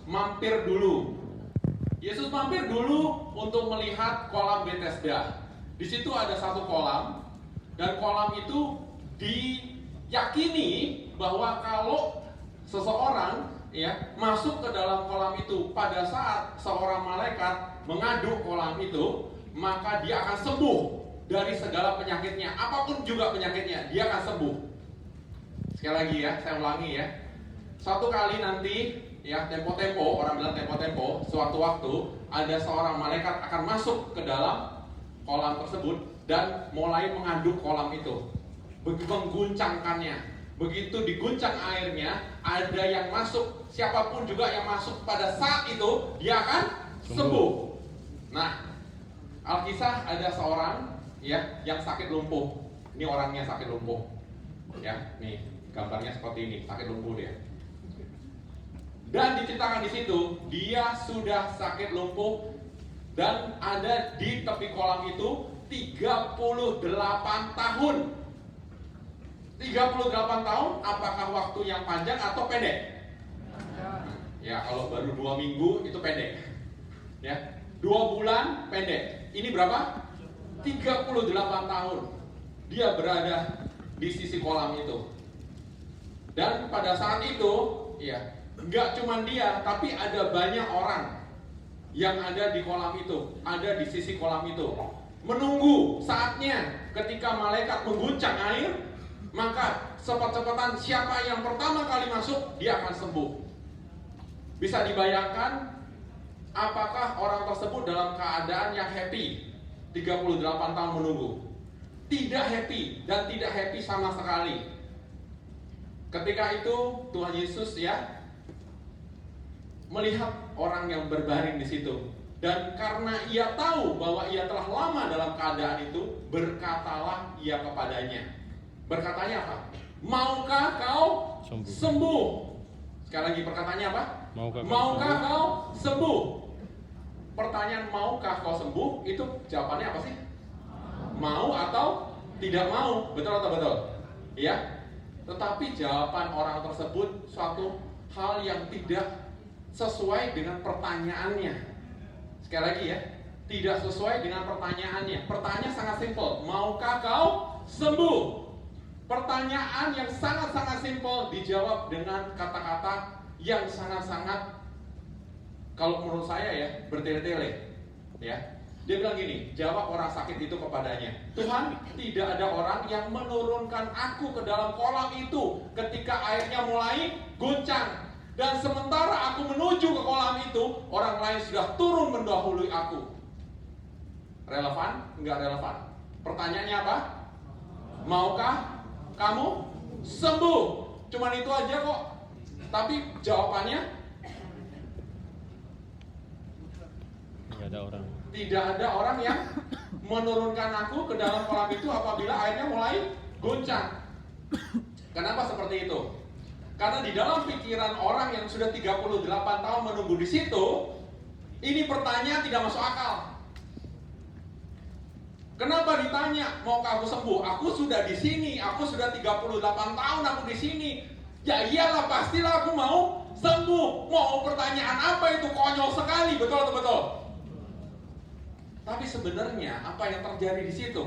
mampir dulu. Yesus mampir dulu untuk melihat kolam Bethesda. Di situ ada satu kolam, dan kolam itu diyakini bahwa kalau seseorang masuk ke dalam kolam itu, pada saat seorang malaikat mengaduk kolam itu, maka dia akan sembuh dari segala penyakitnya, apapun juga penyakitnya, dia akan sembuh. Sekali lagi ya, saya ulangi ya. Suatu kali nanti tempo-tempo, orang bilang tempo-tempo, suatu waktu ada seorang malaikat akan masuk ke dalam kolam tersebut dan mulai mengaduk kolam itu, mengguncangkannya. Begitu diguncang airnya, ada yang masuk, siapapun juga yang masuk pada saat itu, dia akan sembuh. Nah, Alkisah ada seorang yang sakit lumpuh. Ini orangnya sakit lumpuh. Ya, nih gambarnya seperti ini, sakit lumpuh dia. Dan diceritakan di situ, dia sudah sakit lumpuh dan ada di tepi kolam itu 38 tahun. 38 tahun, apakah waktu yang panjang atau pendek? Ya, kalau baru 2 minggu itu pendek. Ya, 2 bulan pendek. Ini berapa? 38 tahun. Dia berada di sisi kolam itu. Dan pada saat itu, enggak cuma dia, tapi ada banyak orang yang ada di kolam itu, ada di sisi kolam itu, menunggu saatnya ketika malaikat mengguncang air, maka cepat-cepatan siapa yang pertama kali masuk, dia akan sembuh. Bisa dibayangkan apakah orang tersebut dalam keadaan yang happy 38 tahun menunggu? Tidak happy, dan tidak happy sama sekali. Ketika itu Tuhan Yesus melihat orang yang berbaring di situ, dan karena ia tahu bahwa ia telah lama dalam keadaan itu, berkatalah ia kepadanya. Berkatanya apa? Maukah kau sembuh? Sekali lagi perkataannya apa? Maukah kau sembuh? Pertanyaan maukah kau sembuh itu jawabannya apa sih? Mau atau tidak mau? Betul atau betul? Ya. Tetapi jawaban orang tersebut suatu hal yang tidak sesuai dengan pertanyaannya. Sekali lagi tidak sesuai dengan pertanyaannya. Pertanyaan sangat simpel, maukah kau sembuh? Pertanyaan yang sangat-sangat simpel dijawab dengan kata-kata yang sangat-sangat, kalau menurut saya bertele-tele. Dia bilang gini, jawab orang sakit itu kepadanya, Tuhan, tidak ada orang yang menurunkan aku ke dalam kolam itu ketika airnya mulai guncang. Dan sementara aku menuju ke kolam itu, orang lain sudah turun mendahului aku. Relevan? Enggak relevan. Pertanyaannya apa? Maukah kamu sembuh? Cuman itu aja kok. Tapi jawabannya tidak ada orang yang menurunkan aku ke dalam kolam itu apabila airnya mulai guncang. Kenapa seperti itu? Karena di dalam pikiran orang yang sudah 38 tahun menunggu di situ, ini pertanyaan tidak masuk akal. Kenapa ditanya, mau kamu sembuh? Aku sudah di sini, aku sudah 38 tahun aku di sini. Ya iyalah, pastilah aku mau sembuh. Mau pertanyaan apa itu? Konyol sekali, betul atau betul? Tapi sebenarnya apa yang terjadi di situ?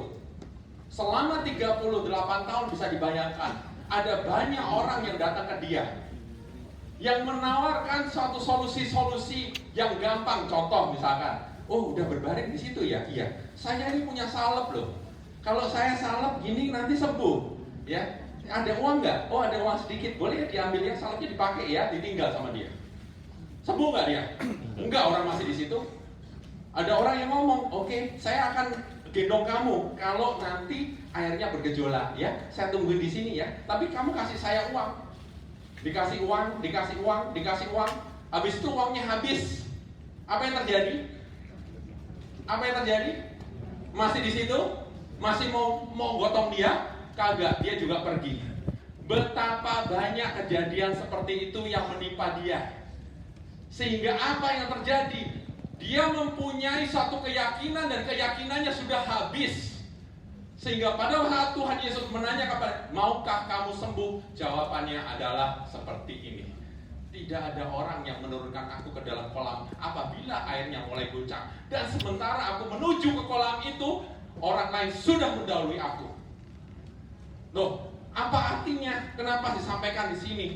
Selama 38 tahun bisa dibayangkan, ada banyak orang yang datang ke dia, yang menawarkan suatu solusi-solusi yang gampang. Contoh misalkan, oh udah berbaring di situ ya? Iya. Saya ini punya salep loh. Kalau saya salep gini nanti sembuh. Ya. Ada uang nggak? Oh ada uang sedikit. Boleh diambil ya, salepnya dipakai ya, ditinggal sama dia. Sembuh nggak dia? Enggak, orang masih di situ. Ada orang yang ngomong, oke, saya akan gendong kamu kalau nanti airnya bergejolak ya. Saya tungguin di sini ya. Tapi kamu kasih saya uang. Dikasih uang, dikasih uang, dikasih uang. Habis itu uangnya habis. Apa yang terjadi? Apa yang terjadi? Masih di situ? Masih mau gotong dia? Kagak, dia juga pergi. Betapa banyak kejadian seperti itu yang menimpa dia. Sehingga apa yang terjadi? Dia mempunyai satu keyakinan dan keyakinannya sudah habis. Sehingga pada saat Tuhan Yesus menanya kepada, maukah kamu sembuh? Jawabannya adalah seperti ini. Tidak ada orang yang menurunkan aku ke dalam kolam apabila airnya mulai goncang. Dan sementara aku menuju ke kolam itu, orang lain sudah mendahului aku. Loh, apa artinya? Kenapa disampaikan di sini?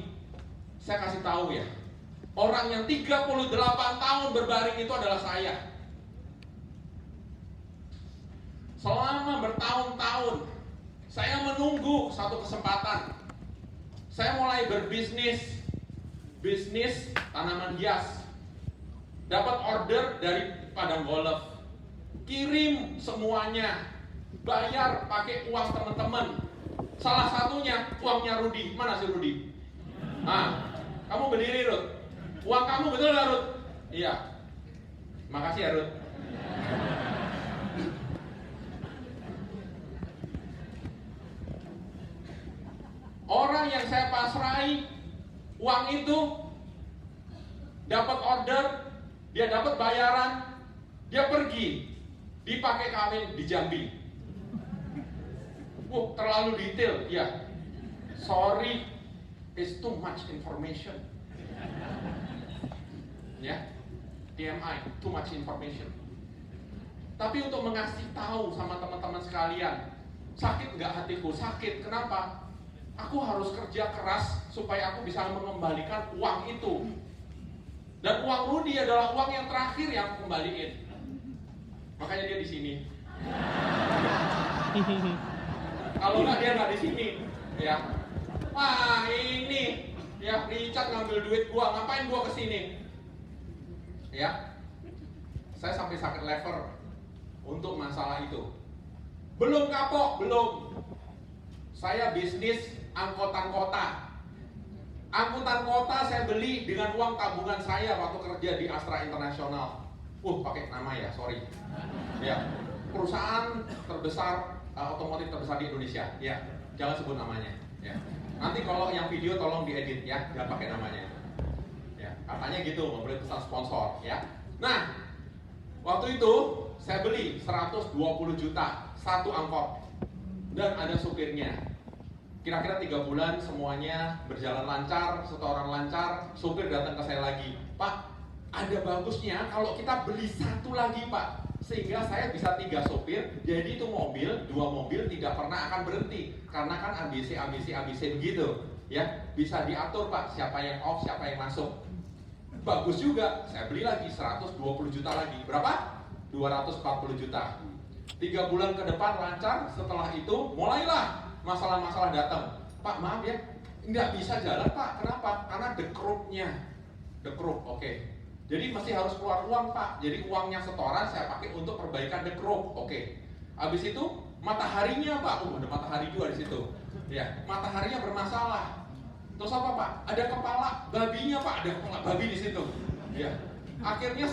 Saya kasih tahu ya. Orang yang 38 tahun berbaring itu adalah saya. Selama bertahun-tahun saya menunggu satu kesempatan. Saya mulai berbisnis tanaman hias. Dapat order dari Padang Golf. Kirim semuanya. Bayar pakai uang teman-teman. Salah satunya uangnya Rudi. Mana si Rudi? Kamu berdiri, Rud. Uang kamu betul nggak, Rud? Iya. Makasih ya, Rud. Orang yang saya pasrai uang itu, dapat order, dia dapat bayaran, dia pergi, dipakai kawin di Jambi. Terlalu detail, ya. Sorry, it's too much information. Ya, TMI, too much information. Tapi untuk mengasih tahu sama teman-teman sekalian, sakit nggak hatiku? Sakit. Kenapa? Aku harus kerja keras supaya aku bisa mengembalikan uang itu. Dan uang Rudi adalah uang yang terakhir yang aku kembaliin. Makanya dia di sini. Kalau nggak dia nggak di sini, ya. Wah ini, ya Richard ngambil duit gua, ngapain gua kesini? Ya, saya sampai sakit lever untuk masalah itu. Belum kapok, belum. Saya bisnis angkutan kota. Angkutan kota saya beli dengan uang tabungan saya waktu kerja di Astra Internasional. Pakai nama ya, sorry. Ya, perusahaan terbesar otomotif terbesar di Indonesia. Ya, jangan sebut namanya. Ya. Nanti kalau yang video tolong diedit ya, jangan pakai namanya. Ya, katanya gitu, nggak boleh pesan sponsor. Ya. Nah, waktu itu saya beli 120 juta satu angkot dan ada supirnya. Kira-kira 3 bulan semuanya berjalan lancar, setoran lancar, supir datang ke saya lagi. Pak, ada bagusnya kalau kita beli satu lagi, Pak. Sehingga saya bisa 3 sopir, jadi itu mobil, 2 mobil tidak pernah akan berhenti. Karena kan ABC begitu. Ya, bisa diatur, Pak, siapa yang off, siapa yang masuk. Bagus juga, saya beli lagi 120 juta lagi. Berapa? 240 juta. 3 bulan ke depan lancar, setelah itu mulailah masalah-masalah datang. Pak, maaf ya, nggak bisa jalan, Pak. Kenapa? Karena dekrupnya. Dekrup, oke. Jadi masih harus keluar uang, Pak. Jadi uangnya setoran saya pakai untuk perbaikan dekrup, oke. Habis itu mataharinya, Pak. Ada matahari juga di situ. Ya, mataharinya bermasalah. Terus apa, Pak? Ada kepala babinya, Pak. Ada kepala babi di situ. Ya. Akhirnya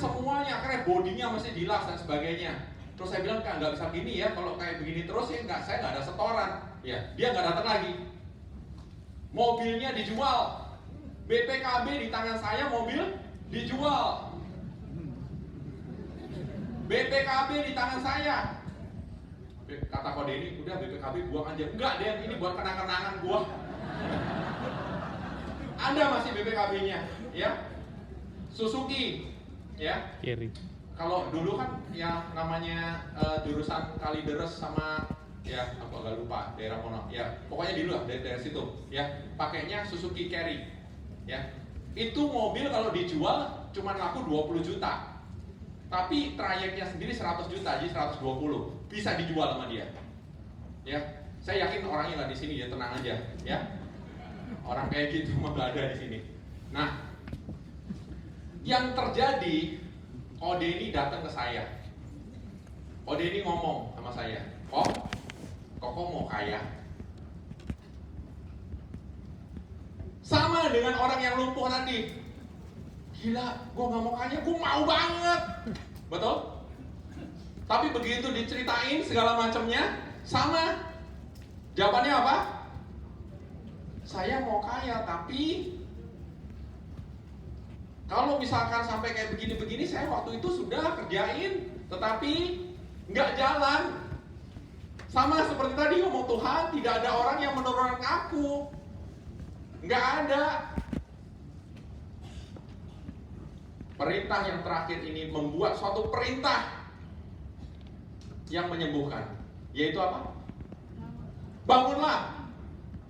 bodinya masih dilas dan sebagainya. Terus saya bilang, Kak, nggak bisa gini ya, kalau kayak begini terus ya saya nggak ada setoran. Ya, dia nggak datang lagi. Mobilnya dijual. BPKB di tangan saya, mobil dijual. BPKB di tangan saya. Kata Kode ini, udah BPKB buang aja. Enggak, Den, ini buat kenang-kenangan gua. Ada masih BPKB-nya, ya. Suzuki, ya. Kiri. Kalau dulu kan yang namanya jurusan Kalideres sama ya aku agak lupa daerah mana ya, pokoknya dulu lah dari situ ya, pakainya Suzuki Carry ya. Itu mobil kalau dijual cuma laku 20 juta, tapi trayeknya sendiri 100 juta, jadi 120 bisa dijual sama dia ya. Saya yakin orangnya nggak di sini, ya tenang aja ya, orang kayak gitu mah nggak ada di sini. Nah, yang terjadi, Kode ini datang ke saya. Kode ini ngomong sama saya, Koko mau kaya. Sama dengan orang yang lumpuh tadi. Gila, gue gak mau kaya, gue mau banget. Betul? Tapi begitu diceritain segala macamnya, sama. Jawabannya apa? Saya mau kaya, tapi kalau misalkan sampai kayak begini-begini, saya waktu itu sudah kerjain, tetapi nggak jalan. Sama seperti tadi ngomong Tuhan, tidak ada orang yang menurunkan aku. Nggak ada. perintah yang terakhir ini membuat suatu perintah yang menyembuhkan, yaitu apa? Bangunlah,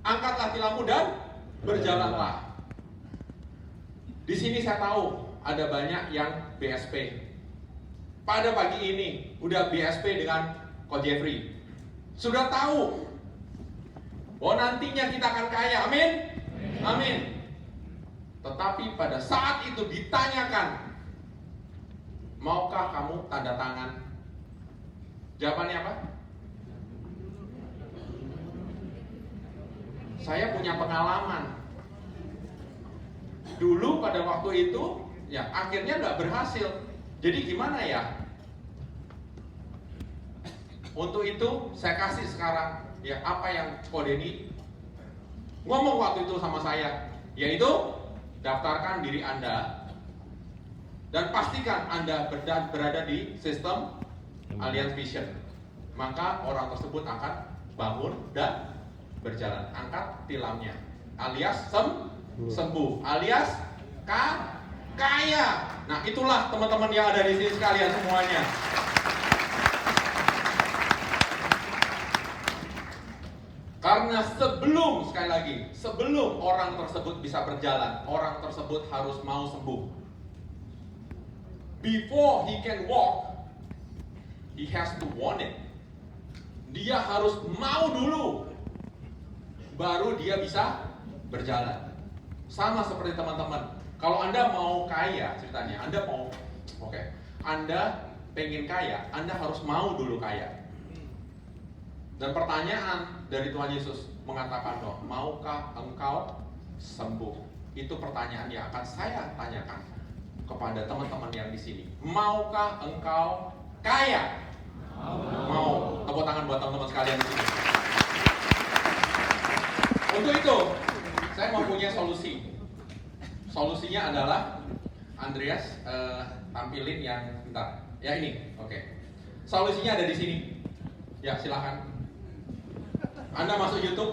angkatlah tilammu dan berjalanlah. Di sini saya tahu ada banyak yang BSP. Pada pagi ini udah BSP dengan Coach Jeffrey. Sudah tahu bahwa nantinya kita akan kaya. Amin. Amin. Tetapi pada saat itu ditanyakan, maukah kamu tanda tangan? Jawabannya apa? Saya punya pengalaman. Dulu pada waktu itu, ya akhirnya nggak berhasil. Jadi gimana ya? Untuk itu saya kasih sekarang ya apa yang Ko Denny ngomong waktu itu sama saya, yaitu daftarkan diri Anda dan pastikan Anda berada di sistem Alliance Vision. Maka orang tersebut akan bangun dan berjalan. Angkat tilamnya, alias sembuh, alias kaya. Nah, itulah teman-teman yang ada di sini sekalian semuanya. Karena sekali lagi, sebelum orang tersebut bisa berjalan, orang tersebut harus mau sembuh. Before he can walk, he has to want it. Dia harus mau dulu, baru dia bisa berjalan. Sama seperti teman-teman. Kalau Anda mau kaya, ceritanya, Anda pengen kaya, Anda harus mau dulu kaya. Dan pertanyaan dari Tuhan Yesus mengatakan, maukah engkau sembuh? Itu pertanyaan yang akan saya tanyakan kepada teman-teman yang di sini. Maukah engkau kaya? Mau. Tepuk tangan buat teman-teman sekalian di sini. Untuk itu, saya mempunyai solusi. Solusinya adalah Andreas tampilin yang bentar. Ya ini, oke. Solusinya ada di sini. Ya silakan. Anda masuk YouTube,